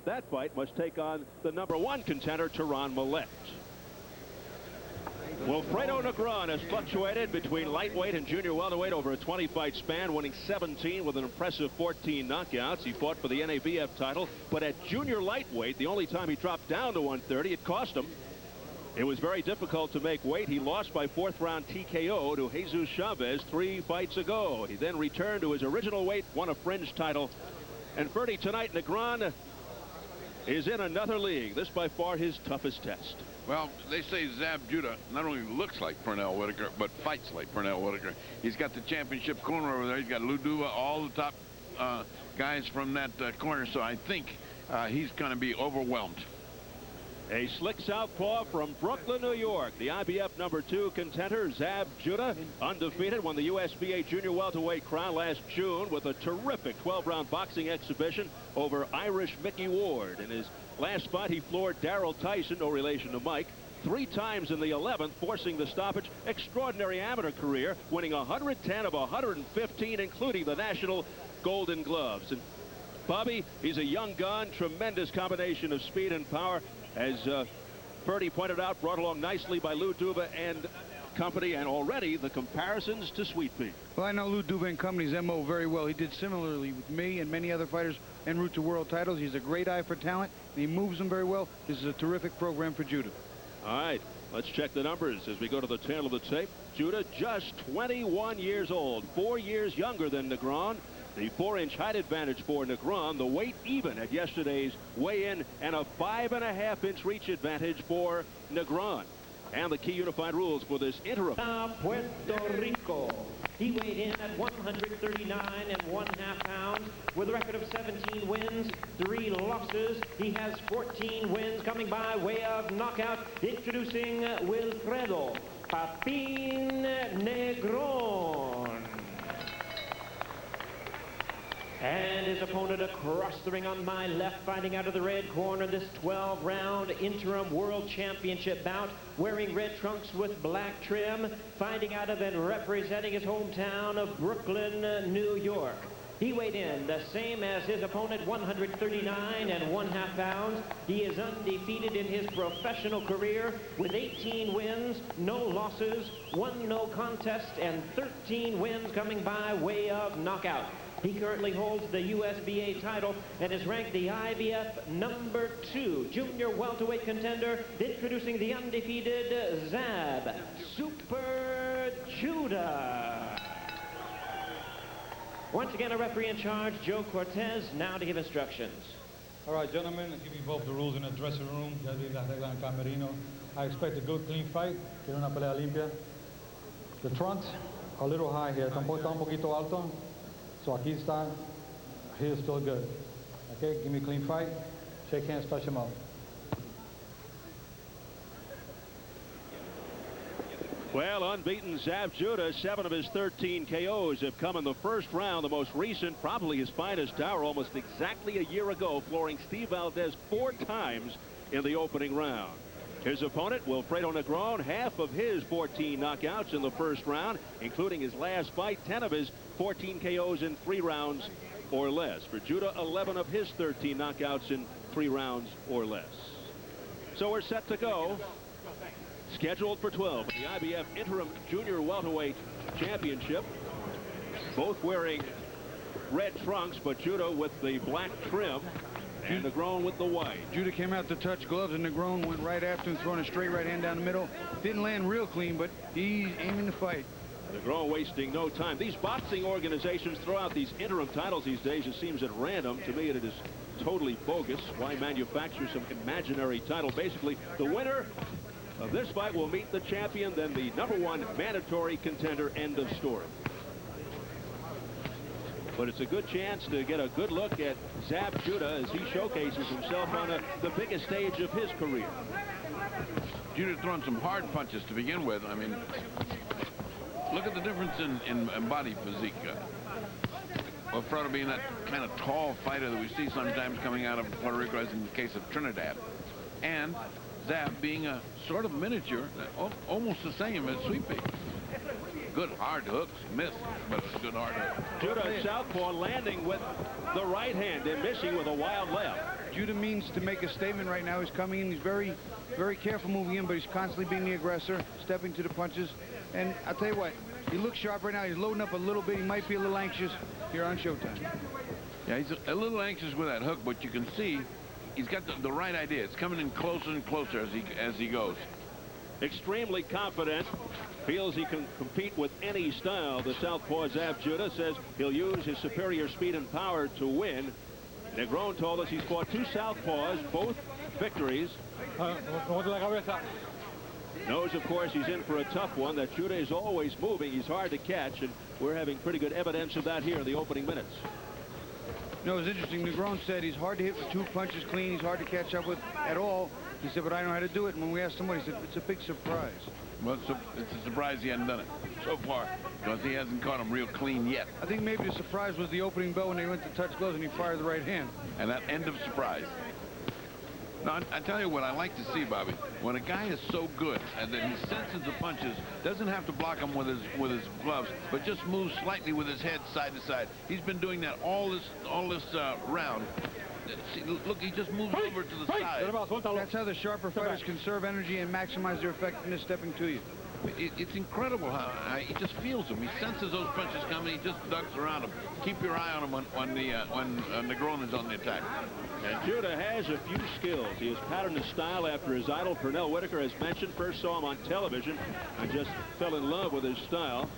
of that fight must take on the #1 contender, Teron Millette. Wilfredo Negron has fluctuated between lightweight and junior welterweight over a 20-fight span, winning 17 with an impressive 14 knockouts. He fought for the NABF title, but at junior lightweight, the only time he dropped down to 130, it cost him. It was very difficult to make weight. He lost by 4th round TKO to Jesus Chavez 3 fights ago. He then returned to his original weight, won a fringe title. And Ferdy, tonight, Negron is in another league. This by far his toughest test. Well, they say Zab Judah not only looks like Pernell Whitaker, but fights like Pernell Whitaker. He's got the championship corner over there. He's got Lou Duva, all the top guys from that corner. So I think he's going to be overwhelmed. A slick southpaw from Brooklyn, New York. The IBF #2 contender, Zab Judah, undefeated, won the USBA junior welterweight crown last June with a terrific 12-round boxing exhibition over Irish Mickey Ward. In his last fight, he floored Darrell Tyson, no relation to Mike, 3 times in the 11th, forcing the stoppage. Extraordinary amateur career, winning 110 of 115, including the National Golden Gloves. And Bobby, he's a young gun, tremendous combination of speed and power. As Ferdy pointed out, brought along nicely by Lou Duva and company, and already the comparisons to Sweet Pea. Well, I know Lou Duva and company's MO very well. He did similarly with me and many other fighters en route to world titles. He's a great eye for talent, and he moves them very well. This is a terrific program for Judah. All right, let's check the numbers as we go to the tail of the tape. Judah just 21 years old, 4 years younger than Negron. The 4-inch height advantage for Negron, the weight even at yesterday's weigh-in, and a 5.5-inch reach advantage for Negron. And the key unified rules for this interim. Puerto Rico. He weighed in at 139.5 pounds with a record of 17 wins, 3 losses. He has 14 wins coming by way of knockout. Introducing Wilfredo Papin Negron. And his opponent across the ring on my left, fighting out of the red corner, this 12-round interim world championship bout, wearing red trunks with black trim, fighting out of and representing his hometown of Brooklyn, New York. He weighed in the same as his opponent, 139.5 pounds. He is undefeated in his professional career with 18 wins, no losses, 1 no contest, and 13 wins coming by way of knockout. He currently holds the USBA title and is ranked the IBF #2 junior welterweight contender, introducing the undefeated Zab Super Judah. Once again, a referee in charge, Joe Cortez, now to give instructions. All right, gentlemen, I'll give you both the rules in the dressing room. Ya di las reglas en camerino. I expect a good, clean fight. Quiero una pelea limpia. The trunks are a little high here. Está un poquito alto. So aquí está. Here's still good. Okay, give me a clean fight. Shake hands, touch him up. Well, unbeaten Zab Judah, 7 of his 13 KOs have come in the first round. The most recent, probably his finest hour, almost exactly a year ago, flooring Steve Valdez 4 times in the opening round. His opponent, Wilfredo Negron, half of his 14 knockouts in the first round, including his last fight, 10 of his 14 KOs in 3 rounds or less. For Judah, 11 of his 13 knockouts in 3 rounds or less. So we're set to go. Scheduled for 12 in the IBF Interim Junior Welterweight Championship. Both wearing red trunks, but Judah with the black trim and Negron with the white. Judah came out to touch gloves, and Negron went right after him, throwing a straight right hand down the middle. Didn't land real clean, but he's aiming to fight. Negron wasting no time. These boxing organizations throw out these interim titles these days. It seems at random. To me, it is totally bogus. Why manufacture some imaginary title? Basically, the winner of this fight will meet the champion, then the #1 mandatory contender. End of story. But it's a good chance to get a good look at Zab Judah as he showcases himself on the biggest stage of his career. Judah throwing some hard punches to begin with. I mean, look at the difference in body physique. Wilfredo being that kind of tall fighter that we see sometimes coming out of Puerto Rico, as in the case of Trinidad. And Zab being a sort of miniature, almost the same as Sweet Pea. Good hard hooks, missed, but it's a good hard hook. Judah southpaw landing with the right hand and missing with a wild left. Judah means to make a statement right now. He's coming in. He's very, very careful moving in, but he's constantly being the aggressor, stepping to the punches. And I'll tell you what, he looks sharp right now. He's loading up a little bit. He might be a little anxious here on Showtime. Yeah, he's a little anxious with that hook, but you can see he's got the right idea. It's coming in closer and closer as he goes. Extremely confident. Feels he can compete with any style. The southpaw Zab Judah says he'll use his superior speed and power to win. Negron told us he's fought 2 southpaws, both victories. Knows, of course, he's in for a tough one. That Judah is always moving. He's hard to catch, and we're having pretty good evidence of that here in the opening minutes. You know, it's interesting. Negron said he's hard to hit with 2 punches clean. He's hard to catch up with at all. He said, but I know how to do it. And when we asked somebody, he said, it's a big surprise. Well, it's a surprise he hasn't done it so far, because he hasn't caught him real clean yet. I think maybe the surprise was the opening bell when they went to touch gloves and he fired the right hand. And that end of surprise. Now, I tell you what I like to see, Bobby. When a guy is so good and that he senses the punches, doesn't have to block them with his gloves, but just moves slightly with his head side to side. He's been doing that all this round. See, look, he just moves over to the side. That's how the sharper fighters conserve energy and maximize their effectiveness stepping to you. It's incredible how he just feels them. He senses those punches coming. He just ducks around them. Keep your eye on him when Negron is on the attack. And Judah has a few skills. He has patterned his style after his idol, Pernell Whitaker, as mentioned. First saw him on television and just fell in love with his style.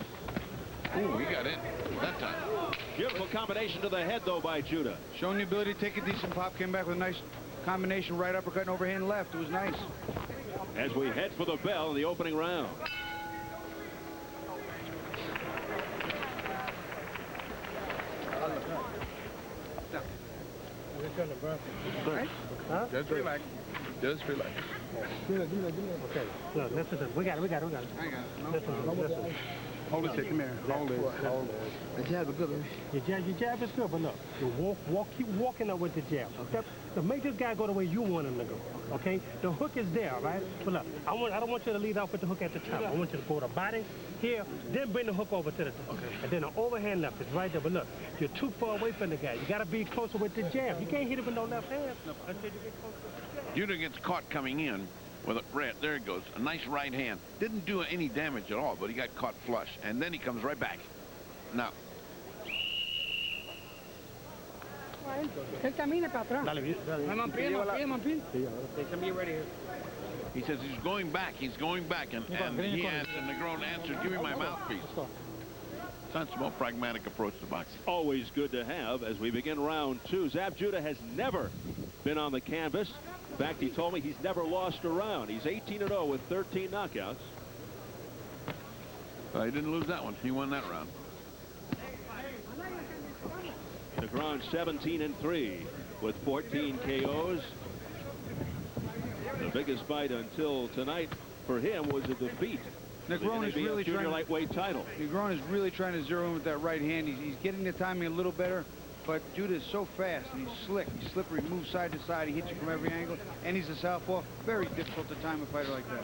Ooh, he got it that time. Beautiful combination to the head, though, by Judah. Showing the ability to take a decent pop. Came back with a nice combination, right uppercut and overhand left. It was nice. As we head for the bell in the opening round. Just relax. Just relax. Okay. Look, listen. We got it. I got it. Listen. Hold it, come here. Hold it. The jab is good, man. Your jab is good, but look, you keep walking up with the jab. Okay? To make this guy go the way you want him to go. Okay? The hook is there, right? But look, I don't want you to lead off with the hook at the top. I want you to go to the body here, then bring the hook over to the top. Okay. And then the overhand left is right there. But look, you're too far away from the guy. You got to be closer with the jab. You can't hit him with no left hand until you get closer with the jab. Judah gets caught coming in with a right. There it goes. A nice right hand. Didn't do any damage at all, but he got caught flush. And then he comes right back. Now. He says he's going back. He's going back. And he asked, and Negron answered, give me my mouthpiece. That's a more pragmatic approach to boxing. Always good to have as we begin round 2. Zab Judah has never been on the canvas. In fact, he told me he's never lost a round. He's 18-0 with 13 knockouts. He didn't lose that one. He won that round. Negron 17-3 with 14 KOs. The biggest fight until tonight for him was a defeat. Negron is really junior lightweight title. Negron is really trying to zero in with that right hand. He's getting the timing a little better. But Judah is so fast, and he's slick, he's slippery, moves side to side, he hits you from every angle, and he's a southpaw. Very difficult to time a fighter like that.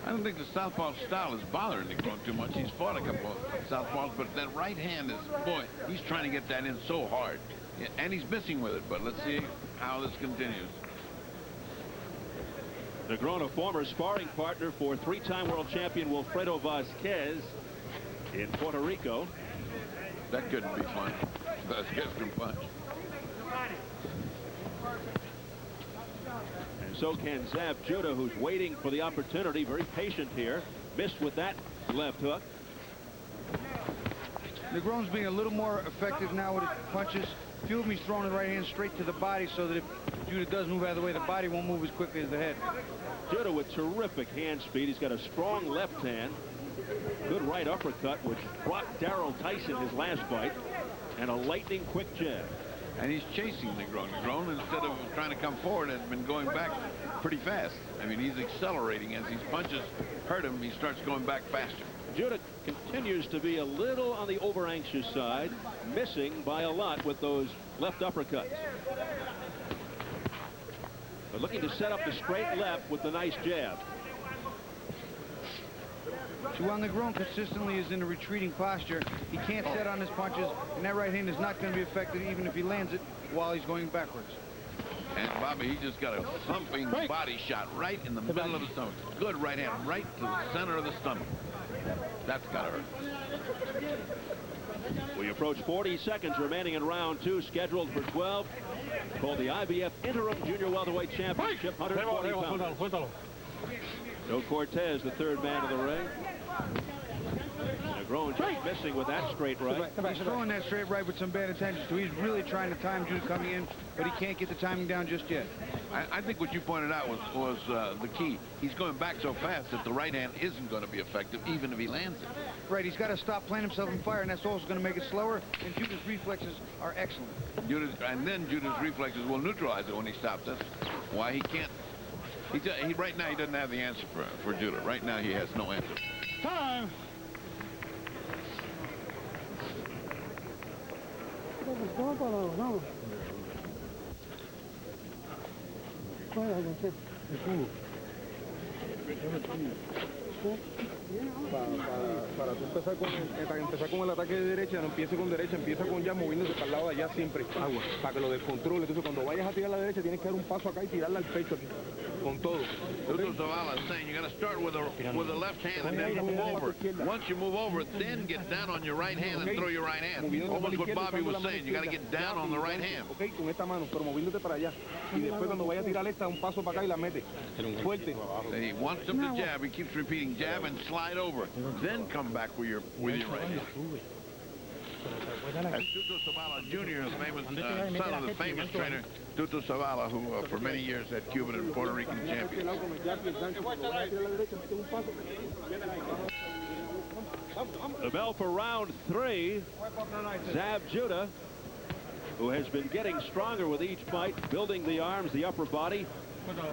I don't think the southpaw style is bothering Negron too much. He's fought a couple of southpaws, but that right hand is, boy, he's trying to get that in so hard. And he's missing with it, but let's see how this continues. Negron, a former sparring partner for 3-time world champion Wilfredo Vasquez in Puerto Rico. That couldn't be fun. Vasquez can punch. And so can Zab Judah, who's waiting for the opportunity. Very patient here. Missed with that left hook. Negron's being a little more effective now with his punches. A few of them he's throwing the right hand straight to the body so that if Judah does move out of the way, the body won't move as quickly as the head. Judah with terrific hand speed. He's got a strong left hand. Good right uppercut, which brought Darrell Tyson his last fight. And a lightning quick jab. And he's chasing Negron. Negron, instead of trying to come forward, has been going back pretty fast. I mean, he's accelerating. As these punches hurt him, he starts going back faster. Judah continues to be a little on the over-anxious side, missing by a lot with those left uppercuts. But looking to set up the straight left with the nice jab. So while Negron consistently is in a retreating posture, he can't set on his punches, and that right hand is not going to be effective even if he lands it while he's going backwards. Bobby, he just got a thumping body shot right in the middle of the stomach. Good right hand, right to the center of the stomach. That's got to hurt. We approach 40 seconds remaining in round 2, scheduled for 12. Called the IBF Interim Junior Welterweight Championship, 140 pounds. Joe Cortez, the third man of the ring. Negron just missing with that straight right. He's throwing that straight right with some bad intentions, too. He's really trying to time Judah coming in, but he can't get the timing down just yet. I think what you pointed out was the key. He's going back so fast that the right hand isn't going to be effective, even if he lands it. Right, he's got to stop playing himself in fire, and that's also going to make it slower, and Judah's reflexes are excellent. And then Judah's reflexes will neutralize it when he stops. That's why he can't. Right now, he doesn't have the answer for Judah. Right now, he has no answer. Time. Para tú empezar con el ataque de derecha, no empiece con derecha, empieza con ya moviéndose para el lado de allá siempre, agua, para que lo descontrole. Entonces cuando vayas a tirar a la derecha tienes que dar un paso acá y tirarla al pecho aquí, con todo. Tutu Zavala is saying you got to start with a left hand and then move over. Once you move over, then get down on your right hand and throw your right hand. Almost what Bobby was saying, you got to get down on the right hand. Okay, con esta mano, pero moviéndote para allá. Y después cuando vayas a tirar esta, un paso para acá y la mete. Fuerte. He wants him to jab. He keeps repeating jab and slide over. Then come back with your right hand. As Tutu Zavala Jr., famous son of the famous trainer Tutu Zavala, who for many years had Cuban and Puerto Rican champions. The bell for round 3. Zab Judah, who has been getting stronger with each fight, building the arms, the upper body.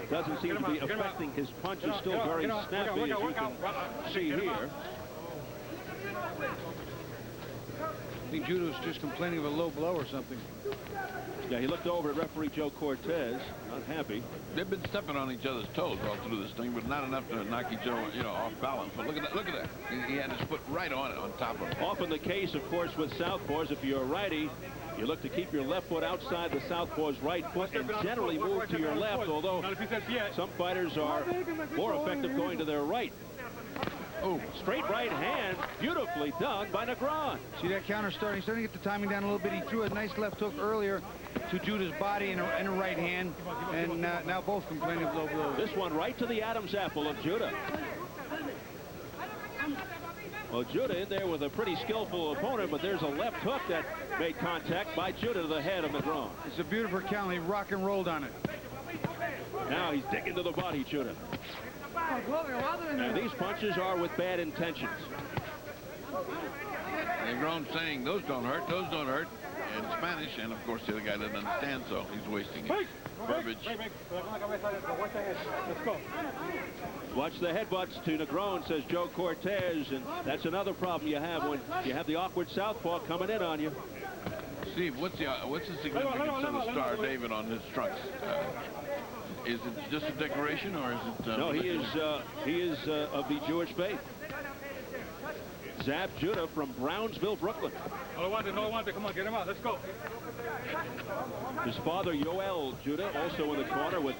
Doesn't seem to be affecting his punch. Is still very snappy, as you can see here. I think Judah was just complaining of a low blow or something. Yeah, he looked over at referee Joe Cortez, not happy. They've been stepping on each other's toes all through this thing, but not enough to knock each other, off balance. But look at that! Look at that! He had his foot right on it, on top of it. Often the case, of course, with southpaws. If you're a righty, you look to keep your left foot outside the southpaw's right foot and generally move to your left, although some fighters are more effective going to their right. Oh, straight right hand, beautifully done by Negron. See that counter starting? He's starting to get the timing down a little bit. He threw a nice left hook earlier to Judah's body and a right hand, and now both complaining of low blows. This one right to the Adam's apple of Judah. Well, Judah in there with a pretty skillful opponent, but there's a left hook that made contact by Judah to the head of Negron. It's a beautiful counter. He rock and rolled on it. Now he's digging to the body, Judah. And these punches are with bad intentions. Negron saying those don't hurt in Spanish, and of course the other guy doesn't understand, so he's wasting his verbiage. Watch the headbutts to Negron, says Joe Cortez, and that's another problem you have when you have the awkward southpaw coming in on you. Steve, what's the significance of the Star David on his trunks? Is it just a decoration, or is it? No, he is of the Jewish faith. Zab Judah from Brownsville, Brooklyn. No aguante, come on, get him out, let's go. His father, Yoel Judah, also in the corner with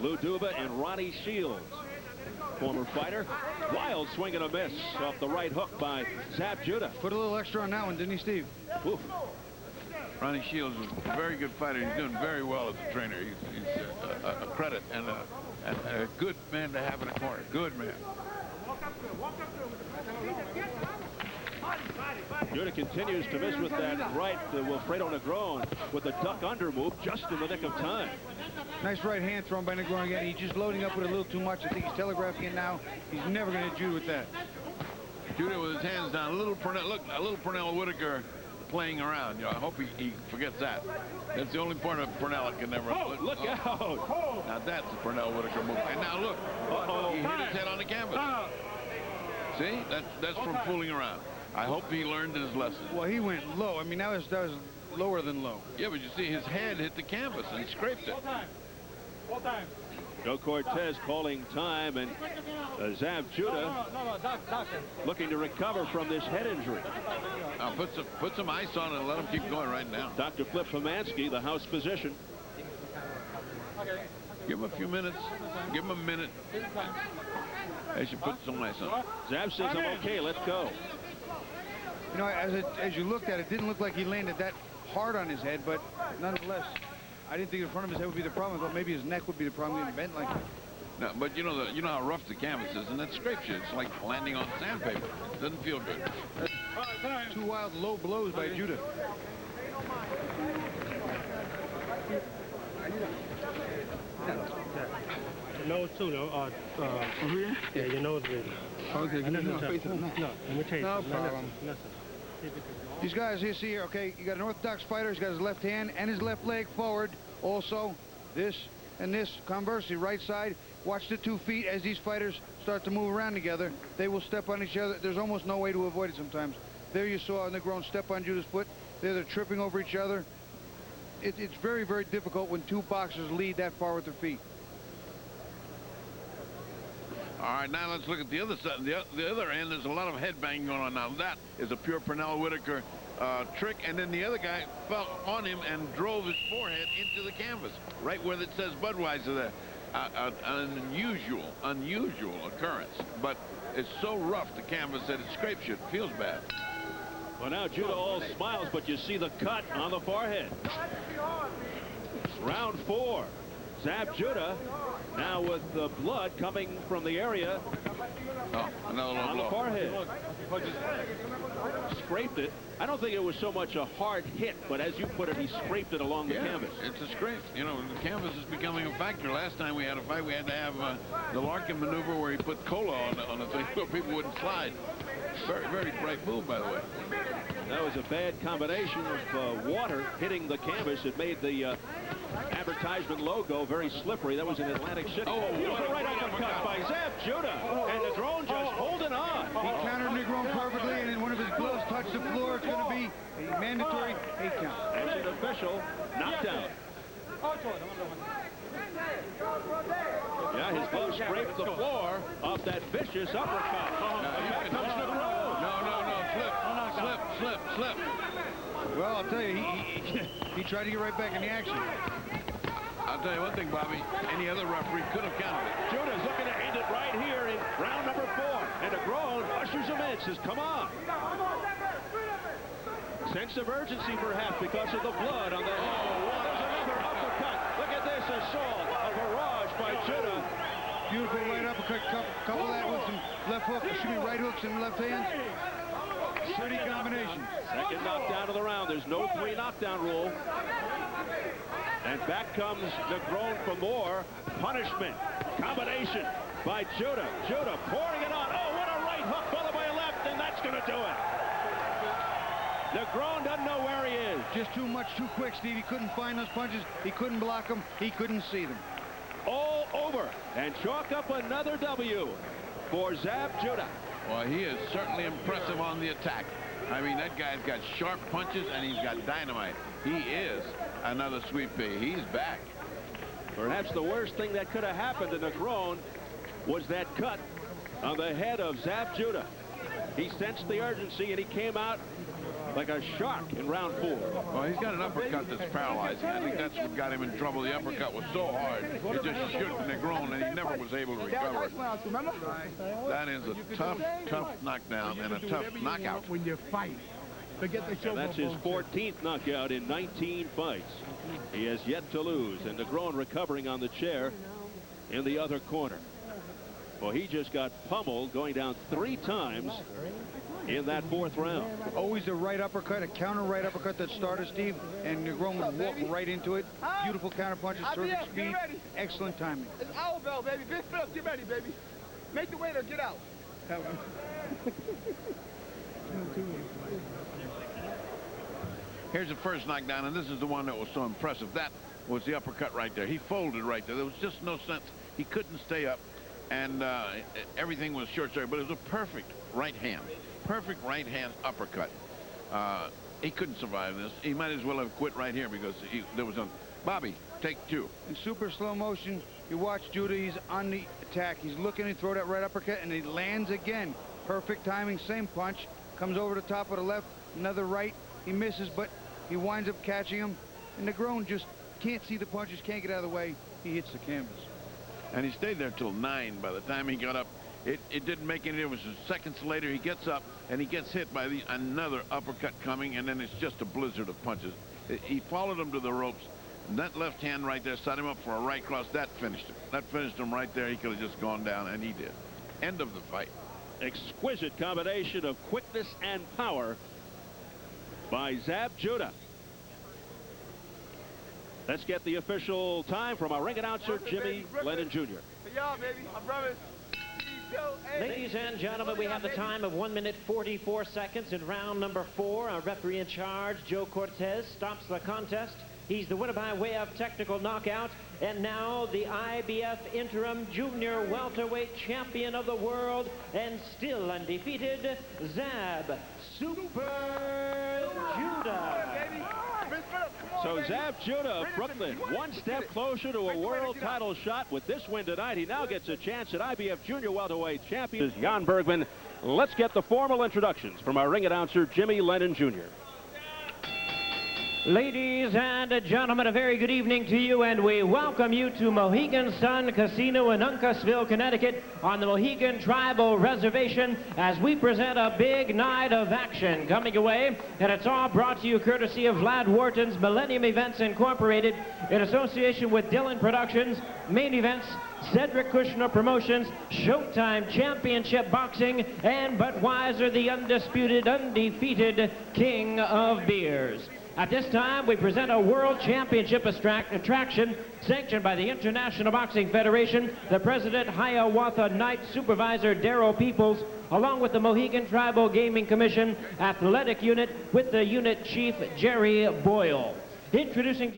Lou Duba and Ronnie Shields. Former fighter. Wild swing and a miss off the right hook by Zab Judah. Put a little extra on that one, didn't he, Steve? Oof. Ronnie Shields is a very good fighter. He's doing very well as a trainer. He's a credit and a good man to have in a corner. Good man. Judah continues to miss with that right. Wilfredo Negron with the duck under move just in the nick of time. Nice right hand thrown by Negron again. He's just loading up with a little too much. I think he's telegraphing it now. He's never going to hit Judah with that. Judah with his hands down. A little Pernell Whitaker playing around. I hope he forgets that. That's the only point of Pernell that can never. Look out! Now that's the Pernell Whitaker move. And now look, he hit his head on the canvas. See, that's from fooling around. I hope he learned his lesson. Well, he went low. I mean, that was lower than low. Yeah, but you see, his head hit the canvas and scraped it. Full time. Joe Cortez calling time, and Zab Judah looking to recover from this head injury. Put some ice on it and let him keep going right now. Dr. Flip Pomansky, the house physician. Give him a few minutes. Give him a minute. They should put some ice on. Zab says, I'm okay, let's go. You know, as you looked at it, didn't look like he landed that hard on his head, but nonetheless, I didn't think the front of his head would be the problem. I thought maybe his neck would be the problem. He bent like that. No, but you know how rough the canvas is, and that scrapes you. It's like landing on sandpaper. Doesn't feel good. 2 wild low blows by Judah. Your nose too, no? Yeah, your nose bleeding. Okay, No, let me tell you. No problem. These guys here, see here, okay, you got an orthodox fighter. He's got his left hand and his left leg forward. Also, this and this, conversely, right side. Watch the 2 feet as these fighters start to move around together. They will step on each other. There's almost no way to avoid it sometimes. There you saw Negron step on Judah's foot. There they're tripping over each other. It's very, very difficult when 2 boxers lead that far with their feet. All right, now let's look at the other side. The other end, there's a lot of head banging going on. Now that is a pure Pernell Whitaker trick, and then the other guy fell on him and drove his forehead into the canvas, right where it says Budweiser there. An unusual occurrence, but it's so rough, the canvas, that it scrapes you. It feels bad. Well, now Judah all smiles, but you see the cut on the forehead. Round 4. Zab Judah now with the blood coming from the area Another low on blow. the forehead. Scraped it. I don't think it was so much a hard hit, but as you put it, he scraped it along the canvas. It's a scrape. You know, the canvas is becoming a factor. Last time we had a fight, we had to have the Larkin maneuver where he put cola on the thing so people wouldn't slide. Very, very bright move, by the way. That was a bad combination of water hitting the canvas. It made the advertisement logo very slippery. That was in Atlantic City. Oh, what a right uppercut by Zab Judah. And Negron just holding on. He countered Negron perfectly, and then one of his gloves touched the floor. It's going to be a mandatory 8 count. That's an official knockdown. Yeah, his glove scraped the floor off that vicious uppercut. Back comes Negron. No. Slip. Well, I'll tell you, he tried to get right back in the action. I'll tell you one thing, Bobby. Any other referee could have counted it. Judah's looking to end it right here in round number 4. And Negron ushers him in, says, come on. Sense of urgency, perhaps, because of the blood on the head. Oh, there's another uppercut. Look at this assault, a barrage by Judah. Beautiful right uppercut, couple that with some left hook, right hooks and left hands. Pretty combination. Second knockdown of the round. There's no 3 knockdown rule. And back comes Negron for more punishment. Combination by Judah. Judah pouring it on. Oh, what a right hook followed by a left, and that's going to do it. Negron doesn't know where he is. Just too much, too quick, Steve. He couldn't find those punches. He couldn't block them. He couldn't see them. All over. And chalk up another W for Zab Judah. Well, he is certainly impressive on the attack. I mean, that guy's got sharp punches and he's got dynamite. He is another sweet pea. He's back. Perhaps the worst thing that could have happened to Negron was that cut on the head of Zab Judah. He sensed the urgency and he came out like a shark in round 4. Well, he's got an uppercut that's paralyzing. I think that's what got him in trouble. The uppercut was so hard, it just shook Negron, and he never was able to recover it. That is a tough knockdown and a tough knockout. When you fight, forget the show. And that's his 14th knockout in 19 fights. He has yet to lose, and Negron recovering on the chair in the other corner. Well, he just got pummeled, going down 3 times in that 4th round. Always a right uppercut, a counter right uppercut that started, Steve, and Negron would walk right into it. Beautiful counter punches, terrific speed, excellent timing. It's our bell, baby. Big Phillips, get ready, baby. Make the waiter get out. Here's the first knockdown, and this is the one that was so impressive. That was the uppercut right there. He folded right there. There was just no sense. He couldn't stay up, and everything was short-circuit, but it was a perfect right hand. Perfect right hand uppercut. He couldn't survive this. He might as well have quit right here because there was a... Bobby, take 2. In super slow motion, you watch Judah, he's on the attack. He's looking to throw that right uppercut, and he lands again. Perfect timing, same punch. Comes over the top of the left, another right. He misses, but he winds up catching him. And Negron just can't see the punches, can't get out of the way. he hits the canvas. And he stayed there till 9. By the time he got up, it didn't make any difference. Seconds later, he gets up and he gets hit by another uppercut coming, and then it's just a blizzard of punches. He followed him to the ropes, and that left hand right there set him up for a right cross. That finished him. That finished him right there. He could have just gone down, and he did. End of the fight. Exquisite combination of quickness and power by Zab Judah. Let's get the official time from our ring announcer, Jimmy Lennon Jr. For y'all, baby. I promise. Ladies and gentlemen, we have the time of 1 minute 44 seconds in round number 4. Our referee in charge, Joe Cortez, stops the contest. He's the winner by way of technical knockout. And now the IBF interim junior welterweight champion of the world and still undefeated, Zab Super Judah. So Zab Judah of Brooklyn, one step closer to a world title shot. With this win tonight, he now gets a chance at IBF junior welterweight champion. Jan Bergman. Let's get the formal introductions from our ring announcer, Jimmy Lennon Jr. Ladies and gentlemen, a very good evening to you, and we welcome you to Mohegan Sun Casino in Uncasville, Connecticut, on the Mohegan Tribal Reservation, as we present a big night of action coming away, and it's all brought to you courtesy of Vlad Wharton's Millennium Events Incorporated, in association with Dillon Productions, Main Events, Cedric Kushner Promotions, Showtime Championship Boxing, and Budweiser, the undisputed, undefeated king of beers. At this time, we present a World Championship attraction sanctioned by the International Boxing Federation, the President Hiawatha Night Supervisor Darrell Peoples, along with the Mohegan Tribal Gaming Commission Athletic Unit with the unit chief Jerry Boyle. Introducing